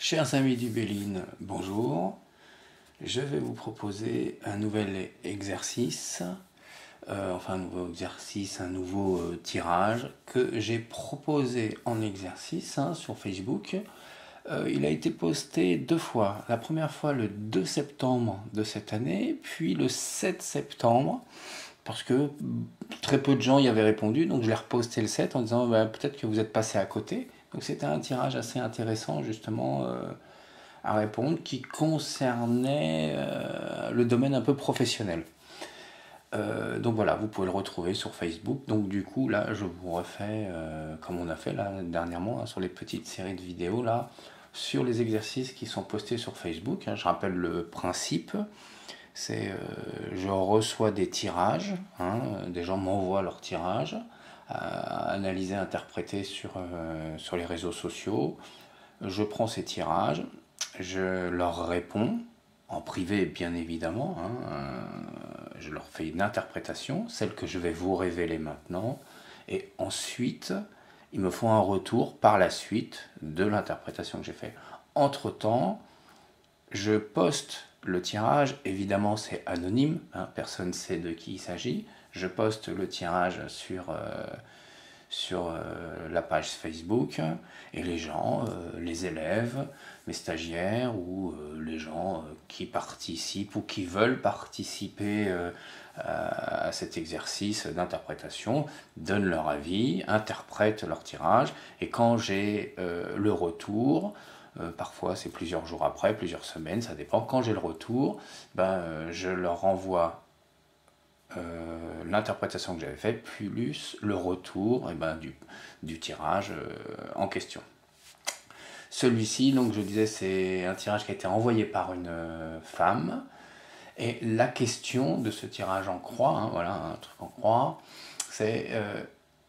Chers amis du Béline, bonjour. Je vais vous proposer un nouvel exercice, un nouveau tirage que j'ai proposé en exercice sur Facebook. Il a été posté 2 fois. La première fois le 2 septembre de cette année, puis le 7 septembre, parce que très peu de gens y avaient répondu, donc je l'ai reposté le 7 en disant peut-être que vous êtes passé à côté. Donc c'était un tirage assez intéressant justement à répondre qui concernait le domaine un peu professionnel. Donc voilà, vous pouvez le retrouver sur Facebook. Donc du coup, là, je vous refais, comme on a fait là dernièrement, sur les petites séries de vidéos, là, sur les exercices qui sont postés sur Facebook. Je rappelle le principe, c'est je reçois des tirages, des gens m'envoient leurs tirages, analysés, interprétés sur les réseaux sociaux. Je prends ces tirages, je leur réponds, en privé bien évidemment, je leur fais une interprétation, celle que je vais vous révéler maintenant, et ensuite, ils me font un retour par la suite de l'interprétation que j'ai faite. Entre-temps, je poste le tirage, évidemment c'est anonyme, personne ne sait de qui il s'agit, je poste le tirage sur la page Facebook, et les gens, les élèves, mes stagiaires ou les gens qui participent ou qui veulent participer à cet exercice d'interprétation donnent leur avis, interprètent leur tirage, et quand j'ai le retour, parfois c'est plusieurs jours après, plusieurs semaines, ça dépend, quand j'ai le retour, je leur renvoie l'interprétation que j'avais faite, plus le retour du tirage en question. Celui-ci, donc je disais, c'est un tirage qui a été envoyé par une femme. Et la question de ce tirage en croix, voilà, un truc en croix, c'est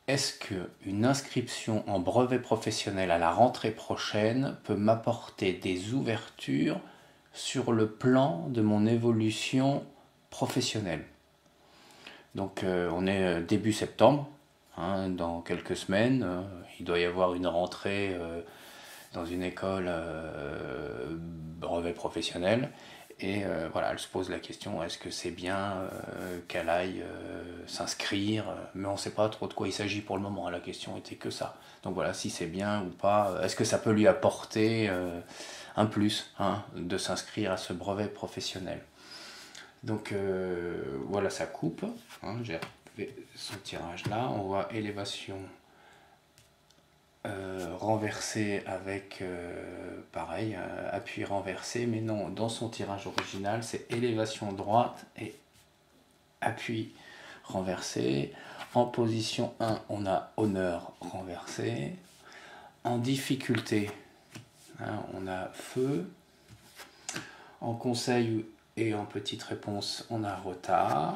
est-ce qu'une inscription en brevet professionnel à la rentrée prochaine peut m'apporter des ouvertures sur le plan de mon évolution professionnelle? Donc on est début septembre, dans quelques semaines, il doit y avoir une rentrée dans une école brevet professionnel. Et voilà, elle se pose la question, est-ce que c'est bien qu'elle aille s'inscrire? Mais on ne sait pas trop de quoi il s'agit pour le moment, la question était que ça. Donc voilà, si c'est bien ou pas, est-ce que ça peut lui apporter un plus de s'inscrire à ce brevet professionnel? Donc voilà sa coupe, j'ai son tirage là, on voit élévation renversé avec pareil, appui renversé, mais non, dans son tirage original c'est élévation droite et appui renversé. En position 1 on a honneur renversé, en difficulté on a feu, en conseil et en petite réponse on a retard,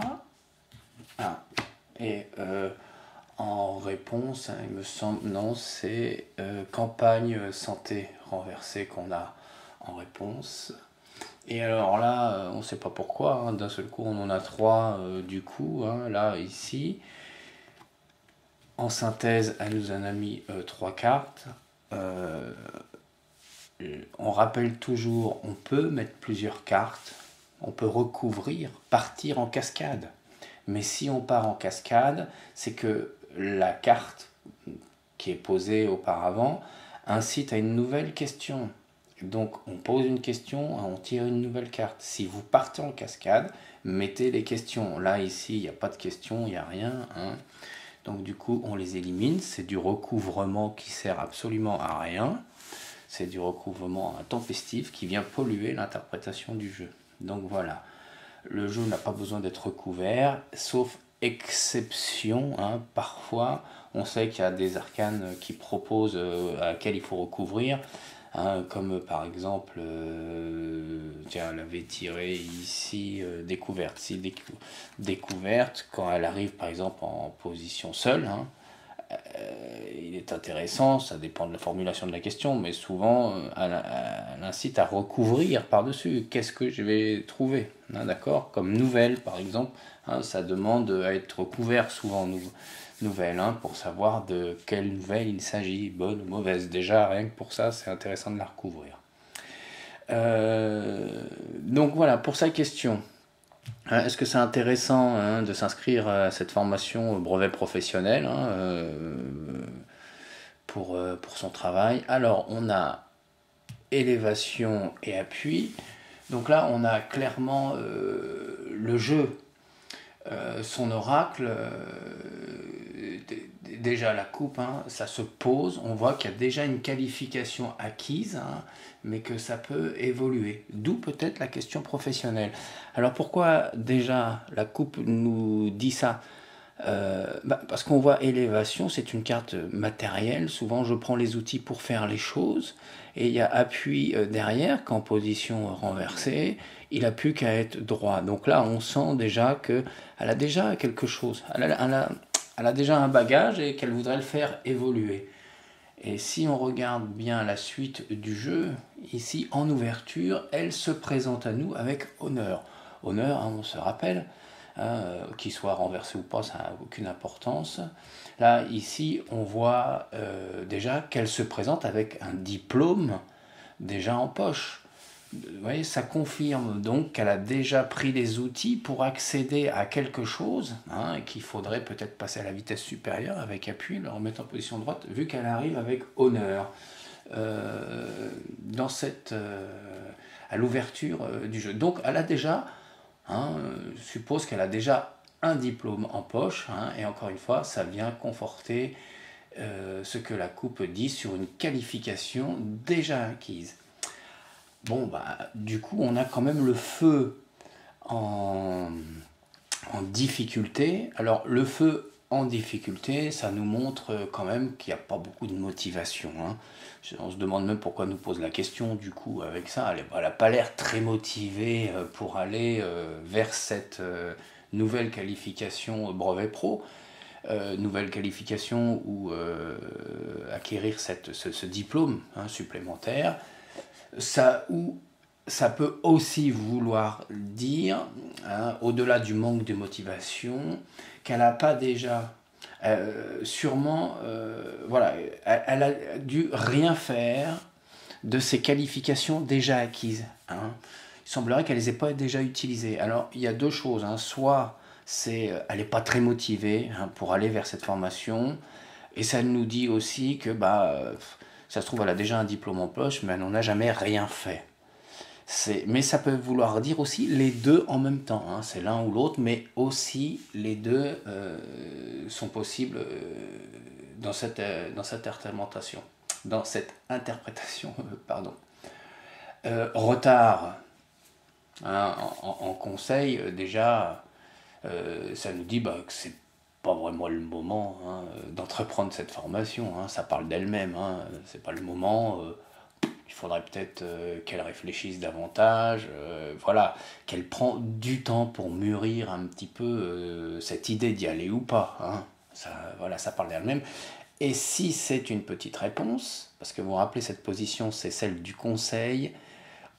et en réponse, il me semble, non, c'est campagne santé renversée qu'on a en réponse. Et alors là, on ne sait pas pourquoi, d'un seul coup on en a 3 du coup, là, ici. En synthèse, elle nous en a mis 3 cartes. On rappelle toujours, on peut mettre plusieurs cartes, on peut recouvrir, partir en cascade. Mais si on part en cascade, c'est que la carte qui est posée auparavant incite à une nouvelle question. Donc on pose une question, on tire une nouvelle carte. Si vous partez en cascade, mettez les questions. Là, ici, il n'y a pas de questions, il n'y a rien. Donc du coup, on les élimine. C'est du recouvrement qui sert absolument à rien. C'est du recouvrement intempestif qui vient polluer l'interprétation du jeu. Donc voilà. Le jeu n'a pas besoin d'être recouvert, sauf exception. Parfois, on sait qu'il y a des arcanes qui proposent à laquelle il faut recouvrir, comme par exemple, tiens, elle avait tiré ici découverte. Si découverte, quand elle arrive par exemple en position seule, il est intéressant, ça dépend de la formulation de la question, mais souvent elle incite à recouvrir par-dessus. Qu'est-ce que je vais trouver, d'accord? Comme nouvelle par exemple, ça demande à être recouvert souvent, nouvelle, pour savoir de quelle nouvelle il s'agit, bonne ou mauvaise. Déjà, rien que pour ça, c'est intéressant de la recouvrir. Donc voilà, pour sa question. Est-ce que c'est intéressant de s'inscrire à cette formation au brevet professionnel pour son travail? Alors, on a élévation et appui. Donc là, on a clairement le jeu, son oracle, déjà la coupe, ça se pose, on voit qu'il y a déjà une qualification acquise, mais que ça peut évoluer. D'où peut-être la question professionnelle. Alors pourquoi déjà la coupe nous dit ça? Parce qu'on voit élévation, c'est une carte matérielle. Souvent, je prends les outils pour faire les choses. Et il y a appui derrière, qu'en position renversée, il n'a plus qu'à être droit. Donc là, on sent déjà qu'elle a déjà quelque chose. Elle a déjà un bagage et qu'elle voudrait le faire évoluer. Et si on regarde bien la suite du jeu, ici, en ouverture, elle se présente à nous avec honneur. Honneur, on se rappelle, qu'il soit renversé ou pas, ça n'a aucune importance. Là, ici, on voit déjà qu'elle se présente avec un diplôme déjà en poche. Vous voyez, ça confirme donc qu'elle a déjà pris les outils pour accéder à quelque chose, et qu'il faudrait peut-être passer à la vitesse supérieure avec appui, le remettre en position droite, vu qu'elle arrive avec honneur à l'ouverture du jeu. Donc elle a déjà, suppose qu'elle a déjà un diplôme en poche, et encore une fois, ça vient conforter ce que la coupe dit sur une qualification déjà acquise. Bon, du coup, on a quand même le feu en difficulté. Alors, le feu en difficulté, ça nous montre quand même qu'il n'y a pas beaucoup de motivation. On se demande même pourquoi elle nous pose la question, du coup, avec ça. Elle n'a pas l'air très motivée pour aller vers cette nouvelle qualification brevet pro. Nouvelle qualification ou acquérir ce diplôme supplémentaire. Ça peut aussi vouloir dire, au-delà du manque de motivation, qu'elle n'a pas déjà, sûrement, elle a dû rien faire de ces qualifications déjà acquises. Il semblerait qu'elle ne les ait pas déjà utilisées. Alors, il y a deux choses. Soit elle n'est pas très motivée pour aller vers cette formation, et ça nous dit aussi que ça se trouve, elle a déjà un diplôme en poche, mais elle n'en a jamais rien fait. Mais ça peut vouloir dire aussi les deux en même temps. C'est l'un ou l'autre, mais aussi les deux sont possibles dans cette interprétation. Pardon. Retard en conseil, déjà, ça nous dit que c'est pas vraiment le moment d'entreprendre cette formation. Ça parle d'elle-même. C'est pas le moment. Il faudrait peut-être qu'elle réfléchisse davantage. Qu'elle prend du temps pour mûrir un petit peu cette idée d'y aller ou pas. Ça parle d'elle-même. Et si c'est une petite réponse, parce que vous vous rappelez, cette position, c'est celle du conseil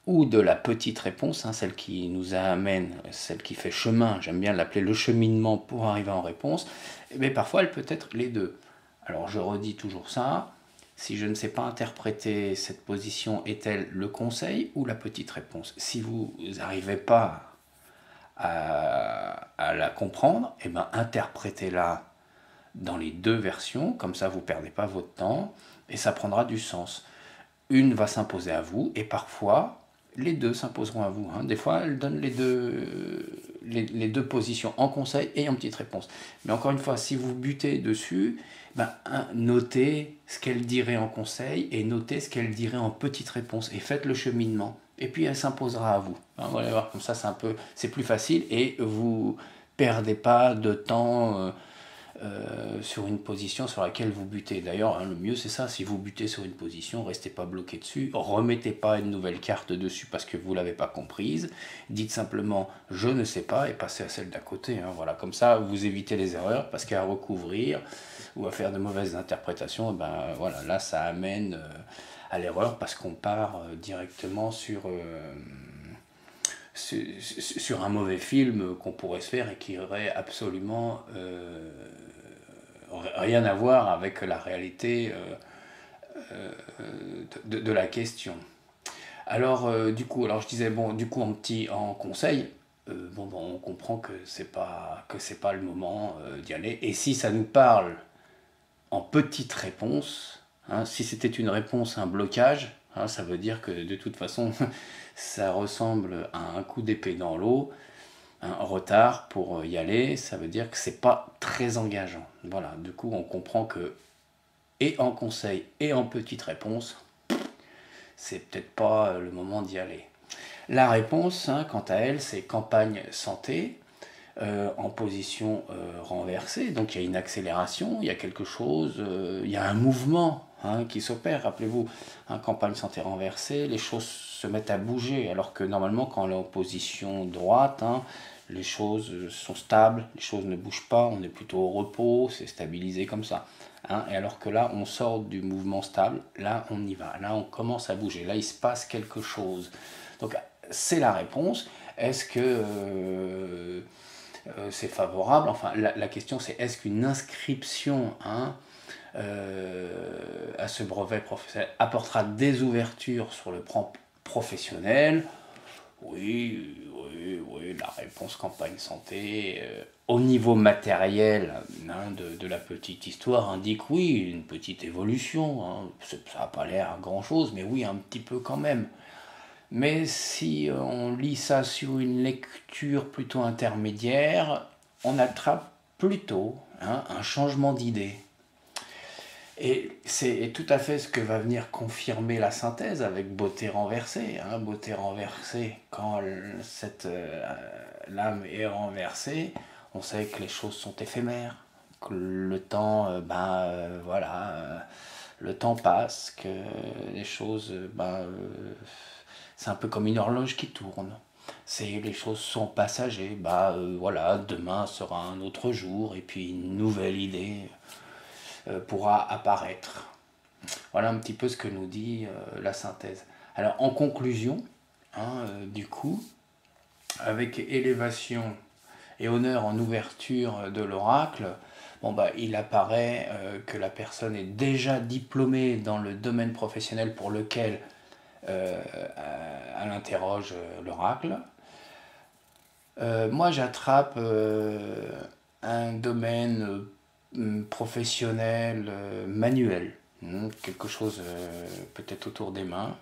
ou de la petite réponse, celle qui nous amène, celle qui fait chemin, j'aime bien l'appeler le cheminement pour arriver en réponse, mais parfois elle peut être les deux. Alors je redis toujours ça, si je ne sais pas interpréter cette position, est-elle le conseil ou la petite réponse? Si vous n'arrivez pas à la comprendre, interprétez-la dans les deux versions, comme ça vous ne perdez pas votre temps, et ça prendra du sens. Une va s'imposer à vous, et parfois, les deux s'imposeront à vous. Des fois, elle donne les deux positions, en conseil et en petite réponse. Mais encore une fois, si vous butez dessus, notez ce qu'elle dirait en conseil et notez ce qu'elle dirait en petite réponse, et faites le cheminement. Et puis elle s'imposera à vous. Vous allez voir, comme ça, c'est plus facile, et vous perdez pas de temps sur une position sur laquelle vous butez. D'ailleurs, le mieux c'est ça, si vous butez sur une position, restez pas bloqué dessus, remettez pas une nouvelle carte dessus parce que vous l'avez pas comprise, dites simplement je ne sais pas et passez à celle d'à côté. Comme ça vous évitez les erreurs, parce qu'à recouvrir ou à faire de mauvaises interprétations, là ça amène à l'erreur, parce qu'on part directement sur un mauvais film qu'on pourrait se faire et qui aurait absolument rien à voir avec la réalité de la question. Alors, du coup, alors je disais, bon, du coup, en conseil, on comprend que c'est pas le moment d'y aller. Et si ça nous parle en petite réponse, hein, si c'était une réponse à un blocage, hein, ça veut dire que de toute façon, ça ressemble à un coup d'épée dans l'eau, un retard pour y aller, ça veut dire que c'est pas très engageant. Voilà, du coup, on comprend que, et en conseil et en petite réponse, c'est peut-être pas le moment d'y aller. La réponse, hein, quant à elle, c'est campagne santé, en position renversée. Donc il y a une accélération, il y a quelque chose, il y a un mouvement hein, qui s'opère. Rappelez-vous, hein, campagne santé renversée, les choses se mettent à bouger, alors que normalement, quand on est en position droite, hein, les choses sont stables, les choses ne bougent pas, on est plutôt au repos, c'est stabilisé comme ça. Hein, et alors que là, on sort du mouvement stable, là, on y va, là, on commence à bouger, là, il se passe quelque chose. Donc, c'est la réponse. Est-ce que c'est favorable? Enfin, la question, c'est est-ce qu'une inscription hein, à ce brevet professionnel apportera des ouvertures sur le plan professionnel? Oui, la réponse campagne santé, au niveau matériel hein, de la petite histoire, indique oui, une petite évolution. Hein. Ça n'a pas l'air grand-chose, mais oui, un petit peu quand même. Mais si on lit ça sur une lecture plutôt intermédiaire, on attrape plutôt hein, un changement d'idée. Et c'est tout à fait ce que va venir confirmer la synthèse avec beauté renversée. Hein. Beauté renversée, quand l'âme est renversée, on sait que les choses sont éphémères, que le temps, le temps passe, que les choses, c'est un peu comme une horloge qui tourne. Les choses sont passagères. Voilà, demain sera un autre jour et puis une nouvelle idée pourra apparaître. Voilà un petit peu ce que nous dit la synthèse. Alors en conclusion, hein, du coup, avec élévation et honneur en ouverture de l'oracle, il apparaît que la personne est déjà diplômée dans le domaine professionnel pour lequel elle interroge l'oracle. Moi, j'attrape un domaine professionnel, manuel, quelque chose peut-être autour des mains,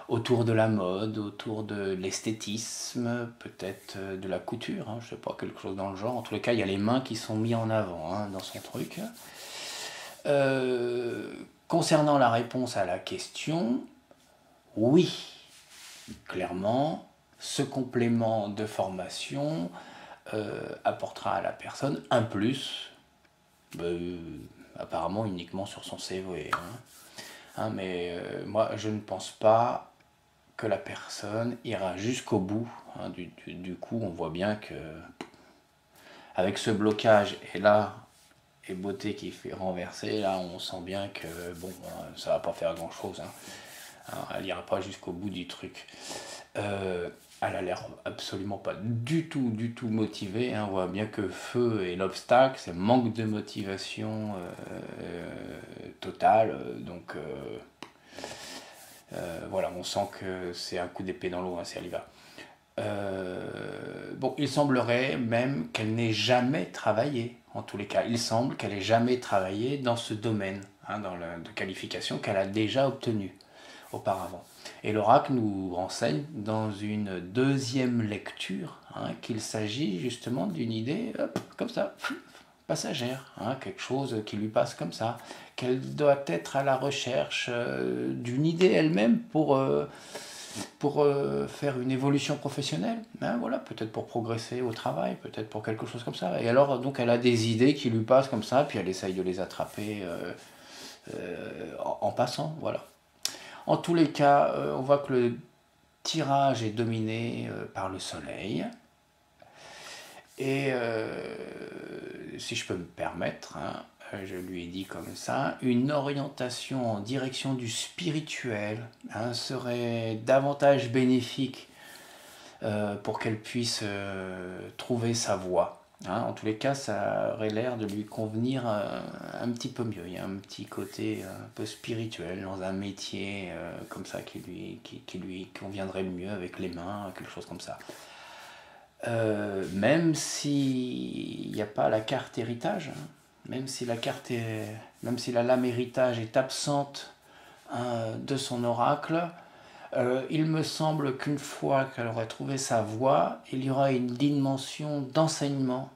autour de la mode, autour de l'esthétisme, peut-être de la couture, hein, je sais pas, quelque chose dans le genre. En tous les cas, il y a les mains qui sont mises en avant hein, dans son truc. Concernant la réponse à la question, oui, clairement, ce complément de formation apportera à la personne un plus, apparemment uniquement sur son CV. Mais moi, je ne pense pas que la personne ira jusqu'au bout. Hein. Du coup, on voit bien que avec ce blocage et là, et beauté qui fait renverser, là, on sent bien que ça va pas faire grand-chose. Hein. Elle n'ira pas jusqu'au bout du truc. Elle a l'air absolument pas du tout motivée. Hein. On voit bien que feu est l'obstacle, c'est manque de motivation totale. Donc voilà, on sent que c'est un coup d'épée dans l'eau, hein, si elle y va. Il semblerait même qu'elle n'ait jamais travaillé, en tous les cas. Il semble qu'elle n'ait jamais travaillé dans ce domaine hein, de qualification qu'elle a déjà obtenu auparavant. Et l'oracle nous renseigne dans une deuxième lecture hein, qu'il s'agit justement d'une idée comme ça, passagère, hein, quelque chose qui lui passe comme ça, qu'elle doit être à la recherche d'une idée elle-même pour faire une évolution professionnelle, hein, voilà, peut-être pour progresser au travail, peut-être pour quelque chose comme ça. Et alors, donc, elle a des idées qui lui passent comme ça, puis elle essaye de les attraper en passant, voilà. En tous les cas, on voit que le tirage est dominé par le soleil. Et si je peux me permettre, hein, je lui ai dit comme ça, une orientation en direction du spirituel hein, serait davantage bénéfique pour qu'elle puisse trouver sa voie. Hein, en tous les cas, ça aurait l'air de lui convenir un petit peu mieux. Il y a un petit côté un peu spirituel dans un métier comme ça qui lui conviendrait le mieux avec les mains, quelque chose comme ça. Même s'il n'y a pas la carte héritage, hein, même si la lame héritage est absente de son oracle, il me semble qu'une fois qu'elle aurait trouvé sa voie, il y aura une dimension d'enseignement,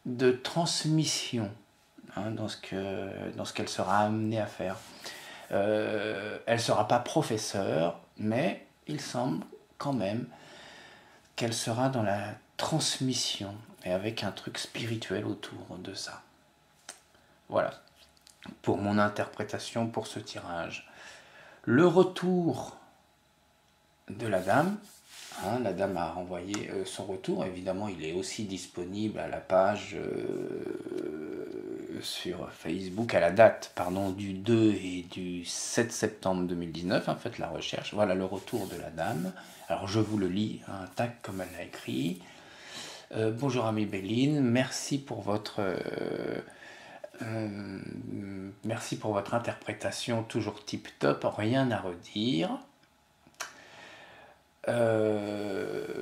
de transmission hein, dans ce qu'elle sera amenée à faire. Elle ne sera pas professeure, mais il semble quand même qu'elle sera dans la transmission et avec un truc spirituel autour de ça. Voilà pour mon interprétation pour ce tirage. Le retour de la dame. Hein, la dame a renvoyé son retour. Évidemment, il est aussi disponible à la page sur Facebook, à la date du 2 et du 7 septembre 2019. Hein, faites la recherche. Voilà le retour de la dame. Alors, je vous le lis, hein, tac, comme elle l'a écrit. Bonjour, amie Béline. Merci pour votre interprétation, toujours tip top, rien à redire.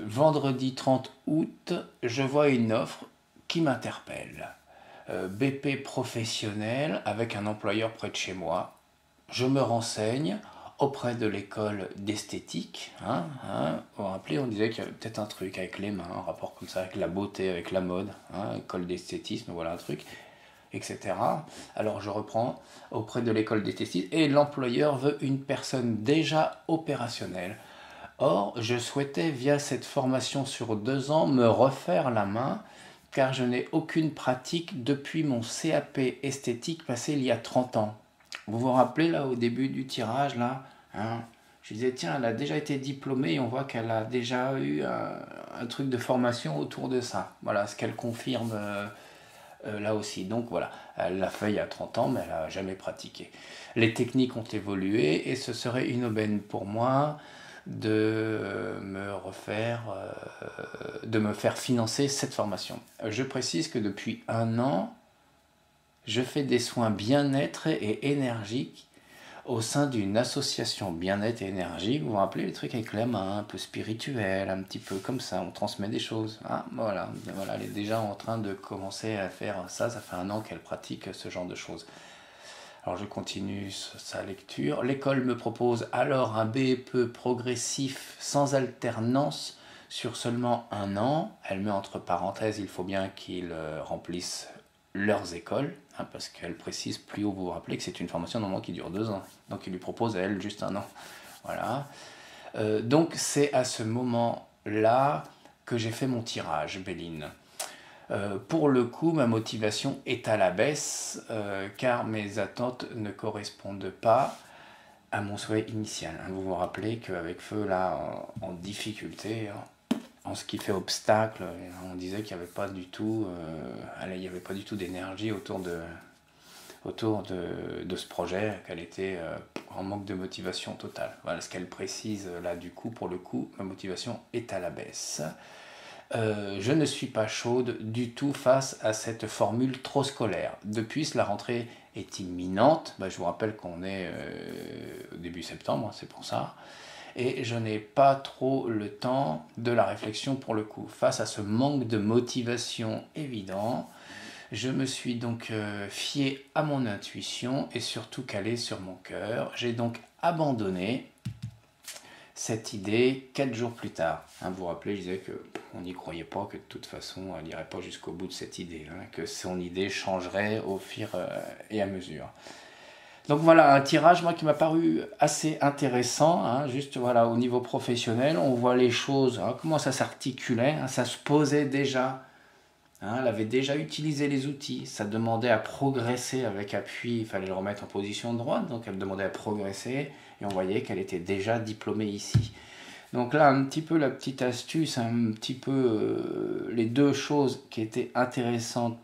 Vendredi 30 août, je vois une offre qui m'interpelle. BP professionnel avec un employeur près de chez moi. Je me renseigne auprès de l'école d'esthétique. Vous vous rappelez, on disait qu'il y avait peut-être un truc avec les mains, un rapport comme ça avec la beauté, avec la mode, école d'esthétisme, voilà un truc, etc. Alors je reprends auprès de l'école d'esthétisme et l'employeur veut une personne déjà opérationnelle. Or, je souhaitais, via cette formation sur 2 ans, me refaire la main, car je n'ai aucune pratique depuis mon CAP esthétique passé il y a 30 ans. Vous vous rappelez, là, au début du tirage, là, hein, je disais, tiens, elle a déjà été diplômée, et on voit qu'elle a déjà eu un truc de formation autour de ça. Voilà, ce qu'elle confirme là aussi. Donc voilà, elle l'a fait il y a 30 ans, mais elle n'a jamais pratiqué. Les techniques ont évolué, et ce serait une aubaine pour moi de me faire financer cette formation. Je précise que depuis 1 an, je fais des soins bien-être et énergiques au sein d'une association bien-être et énergie. Vous vous rappelez les trucs avec la main, un peu spirituel, un petit peu comme ça, on transmet des choses. Voilà, elle est déjà en train de commencer à faire ça, ça fait 1 an qu'elle pratique ce genre de choses. Alors je continue sa lecture. L'école me propose alors un BEP progressif sans alternance sur seulement 1 an. Elle met entre parenthèses, il faut bien qu'ils remplissent leurs écoles, parce qu'elle précise plus haut, vous vous rappelez que c'est une formation normalement qui dure 2 ans. Donc il lui propose à elle juste 1 an. Voilà. Donc c'est à ce moment-là que j'ai fait mon tirage, Béline. Pour le coup, ma motivation est à la baisse, car mes attentes ne correspondent pas à mon souhait initial. Vous vous rappelez qu'avec Feu, là, en difficulté, en ce qui fait obstacle, on disait qu'il n'y avait pas du tout, d'énergie autour de ce projet, qu'elle était en manque de motivation totale. Voilà ce qu'elle précise là, du coup, pour le coup, ma motivation est à la baisse. Je ne suis pas chaude du tout face à cette formule trop scolaire. Depuis, la rentrée est imminente. Je vous rappelle qu'on est au début septembre, c'est pour ça. Et je n'ai pas trop le temps de la réflexion pour le coup. Face à ce manque de motivation évident, je me suis donc fié à mon intuition et surtout calé sur mon cœur. J'ai donc abandonné cette idée 4 jours plus tard. Vous vous rappelez, je disais qu'on n'y croyait pas, que de toute façon, elle n'irait pas jusqu'au bout de cette idée, que son idée changerait au fur et à mesure. Donc voilà, un tirage moi qui m'a paru assez intéressant, juste voilà au niveau professionnel, on voit les choses, comment ça s'articulait, ça se posait déjà. Elle avait déjà utilisé les outils, ça demandait à progresser avec appui, il fallait le remettre en position droite, donc elle demandait à progresser, et on voyait qu'elle était déjà diplômée ici. Donc là, un petit peu la petite astuce, un petit peu les 2 choses qui étaient intéressantes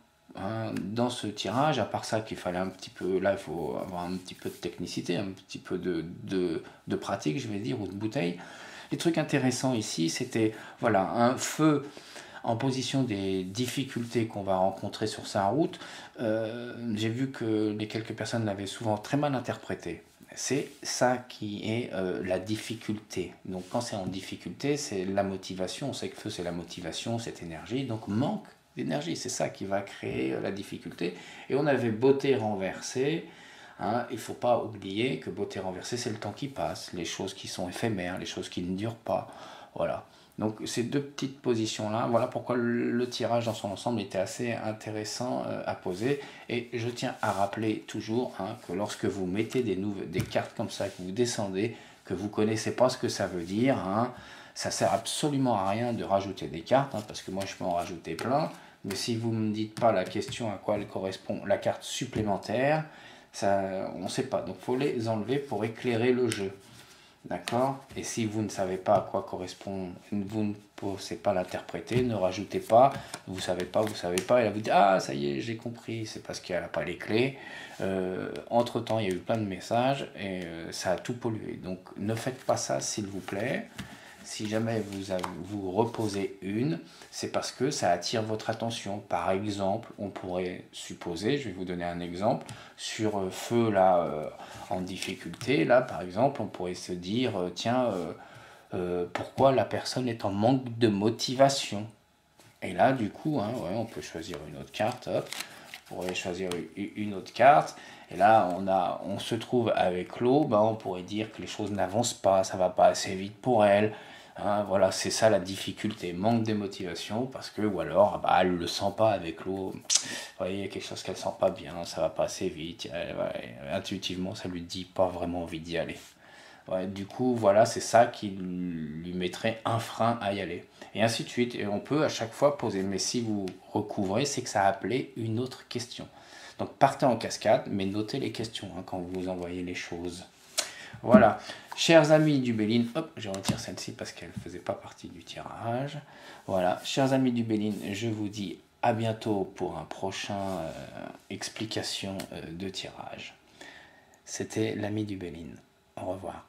dans ce tirage, à part ça qu'il fallait un petit peu, là il faut avoir un petit peu de technicité, un petit peu de pratique, je vais dire, ou de bouteille. Les trucs intéressants ici, c'était voilà, un feu en position des difficultés qu'on va rencontrer sur sa route, j'ai vu que les quelques personnes l'avaient souvent très mal interprété. C'est ça qui est la difficulté. Donc quand c'est en difficulté, c'est la motivation. On sait que feu, c'est la motivation, cette énergie. Donc manque d'énergie, c'est ça qui va créer la difficulté. Et on avait beauté renversée. Hein, il ne faut pas oublier que beauté renversée, c'est le temps qui passe, les choses qui sont éphémères, les choses qui ne durent pas. Voilà. Donc ces deux petites positions-là, voilà pourquoi le tirage dans son ensemble était assez intéressant à poser. Et je tiens à rappeler toujours que lorsque vous mettez des cartes comme ça, que vous descendez, que vous ne connaissez pas ce que ça veut dire, ça ne sert absolument à rien de rajouter des cartes, parce que moi je peux en rajouter plein. Mais si vous ne me dites pas la question à quoi elle correspond, la carte supplémentaire, ça, on ne sait pas. Donc il faut les enlever pour éclairer le jeu. D'accord? Et si vous ne savez pas à quoi correspond, vous ne pensez pas l'interpréter, ne rajoutez pas, vous savez pas, et là vous dites, ah ça y est, j'ai compris, c'est parce qu'elle n'a pas les clés. Entre-temps, il y a eu plein de messages et ça a tout pollué. Donc ne faites pas ça, s'il vous plaît. Si jamais vous reposez une, c'est parce que ça attire votre attention. Par exemple, on pourrait supposer, je vais vous donner un exemple, sur feu là en difficulté, là par exemple, on pourrait se dire, tiens, pourquoi la personne est en manque de motivation? Et là, du coup, ouais, on peut choisir une autre carte, hop, on pourrait choisir une autre carte. Et là, on se trouve avec l'eau, on pourrait dire que les choses n'avancent pas, ça va pas assez vite pour elle. Voilà, c'est ça la difficulté, manque de motivation, parce que, ou alors, elle ne le sent pas avec l'eau. Vous voyez, il y a quelque chose qu'elle sent pas bien, ça va pas assez vite. Intuitivement, ça lui dit pas vraiment envie d'y aller. Ouais, du coup, voilà, c'est ça qui lui mettrait un frein à y aller. Et ainsi de suite. Et on peut à chaque fois poser. Mais si vous recouvrez, c'est que ça a appelé une autre question. Donc partez en cascade, mais notez les questions quand vous envoyez les choses. Voilà. Chers amis du Béline, hop, je retire celle-ci parce qu'elle ne faisait pas partie du tirage. Voilà. Chers amis du Béline, je vous dis à bientôt pour un prochain explication de tirage. C'était l'ami du Béline. Au revoir.